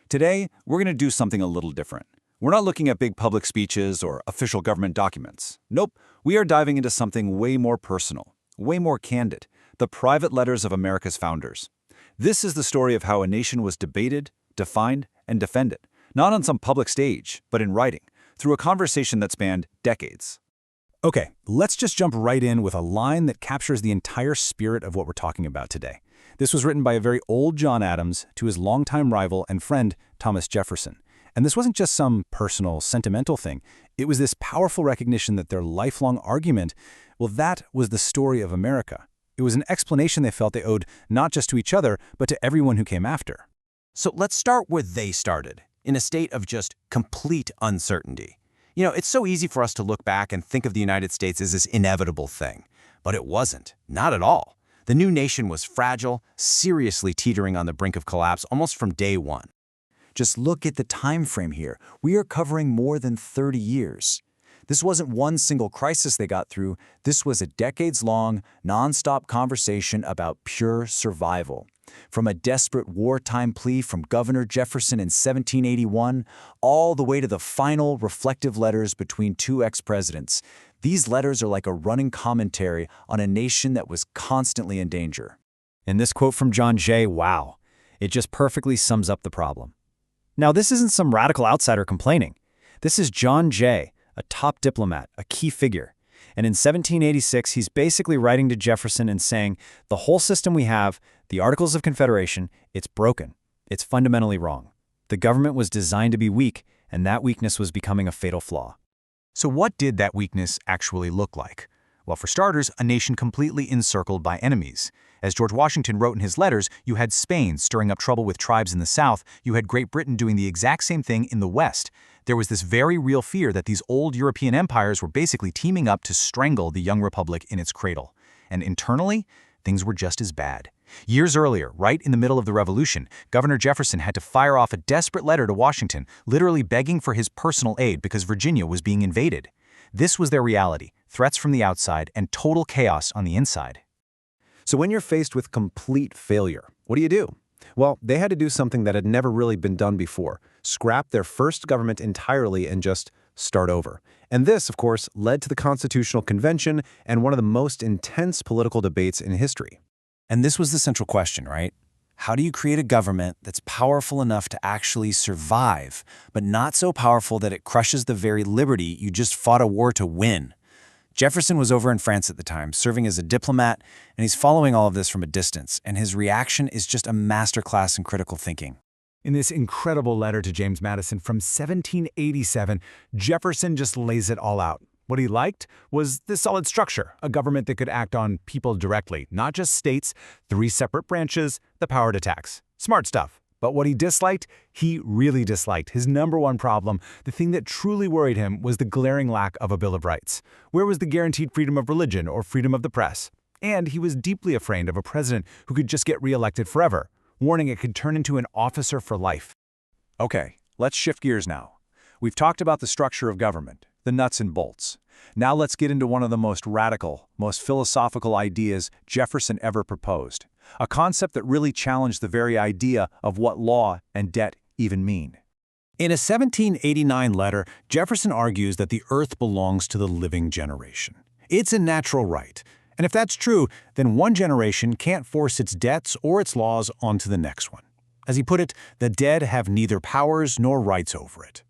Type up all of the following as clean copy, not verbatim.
Today, we're going to do something a little different. We're not looking at big public speeches or official government documents. Nope, we are diving into something way more personal, way more candid, the private letters of America's founders. This is the story of how a nation was debated, defined, and defended, not on some public stage, but in writing, through a conversation that spanned decades. Okay, let's just jump right in with a line that captures the entire spirit of what we're talking about today. This was written by a very old John Adams to his longtime rival and friend, Thomas Jefferson. And this wasn't just some personal, sentimental thing. It was this powerful recognition that their lifelong argument, well, that was the story of America. It was an explanation they felt they owed not just to each other, but to everyone who came after. So let's start where they started, in a state of just complete uncertainty. You know, it's so easy for us to look back and think of the United States as this inevitable thing. But it wasn't. Not at all. The new nation was fragile, seriously teetering on the brink of collapse almost from day one. Just look at the time frame here. We are covering more than 30 years. This wasn't one single crisis they got through. This was a decades-long, non-stop conversation about pure survival. From a desperate wartime plea from Governor Jefferson in 1781, all the way to the final reflective letters between two ex-presidents. These letters are like a running commentary on a nation that was constantly in danger. And this quote from John Jay, wow, it just perfectly sums up the problem. Now, this isn't some radical outsider complaining. This is John Jay, a top diplomat, a key figure. And in 1786, he's basically writing to Jefferson and saying, the whole system we have, the Articles of Confederation, it's broken. It's fundamentally wrong. The government was designed to be weak, and that weakness was becoming a fatal flaw. So what did that weakness actually look like? Well, for starters, a nation completely encircled by enemies. As George Washington wrote in his letters, you had Spain stirring up trouble with tribes in the South, you had Great Britain doing the exact same thing in the West. There was this very real fear that these old European empires were basically teaming up to strangle the young republic in its cradle. And internally, things were just as bad. Years earlier, right in the middle of the Revolution, Governor Jefferson had to fire off a desperate letter to Washington, literally begging for his personal aid because Virginia was being invaded. This was their reality, threats from the outside and total chaos on the inside. So when you're faced with complete failure, what do you do? Well, they had to do something that had never really been done before, scrap their first government entirely and just start over. And this, of course, led to the Constitutional Convention and one of the most intense political debates in history. And this was the central question, right? How do you create a government that's powerful enough to actually survive, but not so powerful that it crushes the very liberty you just fought a war to win? Jefferson was over in France at the time, serving as a diplomat, and he's following all of this from a distance, and his reaction is just a masterclass in critical thinking. In this incredible letter to James Madison from 1787, Jefferson just lays it all out. What he liked was this solid structure, a government that could act on people directly, not just states, 3 separate branches, the power to tax. Smart stuff. But what he disliked, he really disliked. His number one problem, the thing that truly worried him, was the glaring lack of a Bill of Rights. Where was the guaranteed freedom of religion or freedom of the press? And he was deeply afraid of a president who could just get reelected forever, warning it could turn into an officer for life. Okay, let's shift gears now. We've talked about the structure of government, the nuts and bolts. Now let's get into one of the most radical, most philosophical ideas Jefferson ever proposed. A concept that really challenged the very idea of what law and debt even mean. In a 1789 letter, Jefferson argues that the earth belongs to the living generation. It's a natural right. And if that's true, then one generation can't force its debts or its laws onto the next one. As he put it, the dead have neither powers nor rights over it.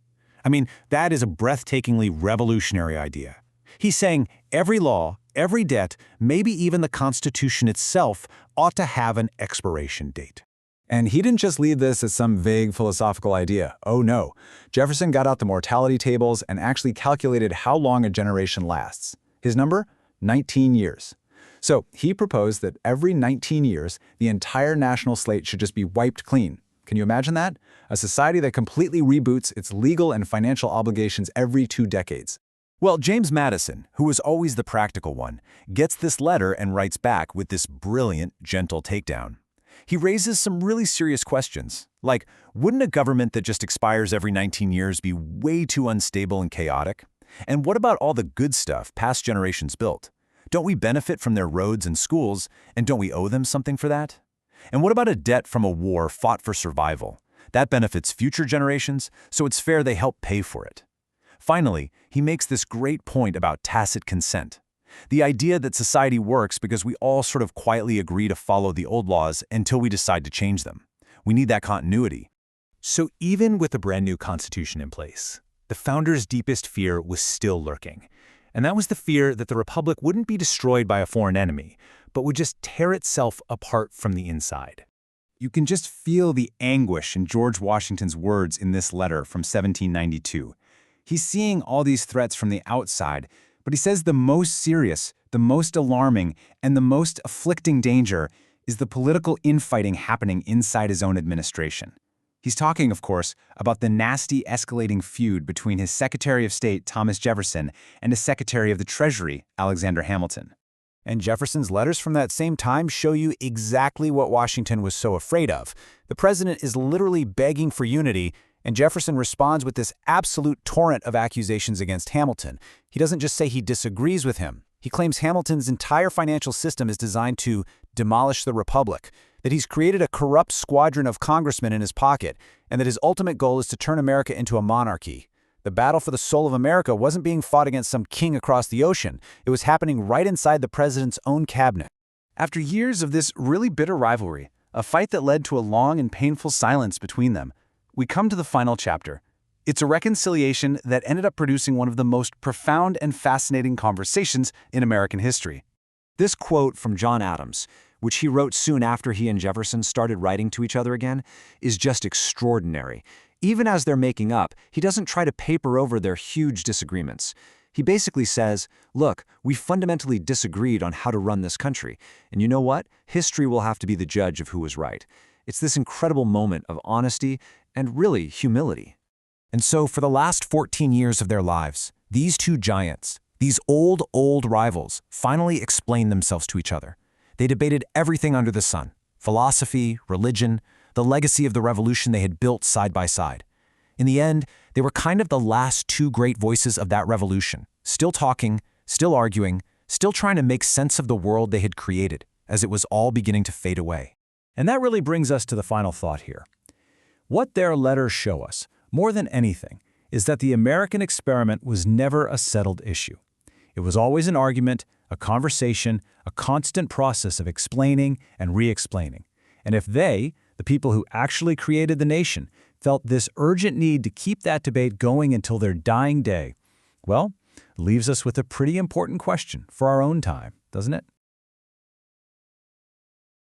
I mean, that is a breathtakingly revolutionary idea. He's saying every law, every debt, maybe even the Constitution itself, ought to have an expiration date. And he didn't just leave this as some vague philosophical idea. Oh no. Jefferson got out the mortality tables and actually calculated how long a generation lasts. His number? 19 years. So he proposed that every 19 years, the entire national slate should just be wiped clean. Can you imagine that? A society that completely reboots its legal and financial obligations every 2 decades. Well, James Madison, who was always the practical one, gets this letter and writes back with this brilliant, gentle takedown. He raises some really serious questions, like, wouldn't a government that just expires every 19 years be way too unstable and chaotic? And what about all the good stuff past generations built? Don't we benefit from their roads and schools, and don't we owe them something for that? And what about a debt from a war fought for survival? That benefits future generations, so it's fair they help pay for it. Finally, he makes this great point about tacit consent. The idea that society works because we all sort of quietly agree to follow the old laws until we decide to change them. We need that continuity. So even with a brand new constitution in place, the founders' deepest fear was still lurking. And that was the fear that the republic wouldn't be destroyed by a foreign enemy, but would just tear itself apart from the inside. You can just feel the anguish in George Washington's words in this letter from 1792. He's seeing all these threats from the outside, but he says the most serious, the most alarming, and the most afflicting danger is the political infighting happening inside his own administration. He's talking, of course, about the nasty escalating feud between his Secretary of State, Thomas Jefferson, and his Secretary of the Treasury, Alexander Hamilton. And Jefferson's letters from that same time show you exactly what Washington was so afraid of. The president is literally begging for unity, and Jefferson responds with this absolute torrent of accusations against Hamilton. He doesn't just say he disagrees with him. He claims Hamilton's entire financial system is designed to demolish the republic, that he's created a corrupt squadron of congressmen in his pocket, and that his ultimate goal is to turn America into a monarchy. The battle for the soul of America wasn't being fought against some king across the ocean. It was happening right inside the president's own cabinet. After years of this really bitter rivalry, a fight that led to a long and painful silence between them, we come to the final chapter. It's a reconciliation that ended up producing one of the most profound and fascinating conversations in American history. This quote from John Adams, which he wrote soon after he and Jefferson started writing to each other again, is just extraordinary. Even as they're making up, he doesn't try to paper over their huge disagreements. He basically says, look, we fundamentally disagreed on how to run this country, and you know what? History will have to be the judge of who was right. It's this incredible moment of honesty and really humility. And so for the last 14 years of their lives, these two giants, these old rivals, finally explained themselves to each other. They debated everything under the sun: philosophy, religion, the legacy of the revolution they had built side by side. In the end, they were kind of the last two great voices of that revolution, still talking, still arguing, still trying to make sense of the world they had created as it was all beginning to fade away. And that really brings us to the final thought here. What their letters show us, more than anything, is that the American experiment was never a settled issue. It was always an argument, a conversation, a constant process of explaining and re-explaining. And if they, the people who actually created the nation, felt this urgent need to keep that debate going until their dying day, well, leaves us with a pretty important question for our own time, doesn't it?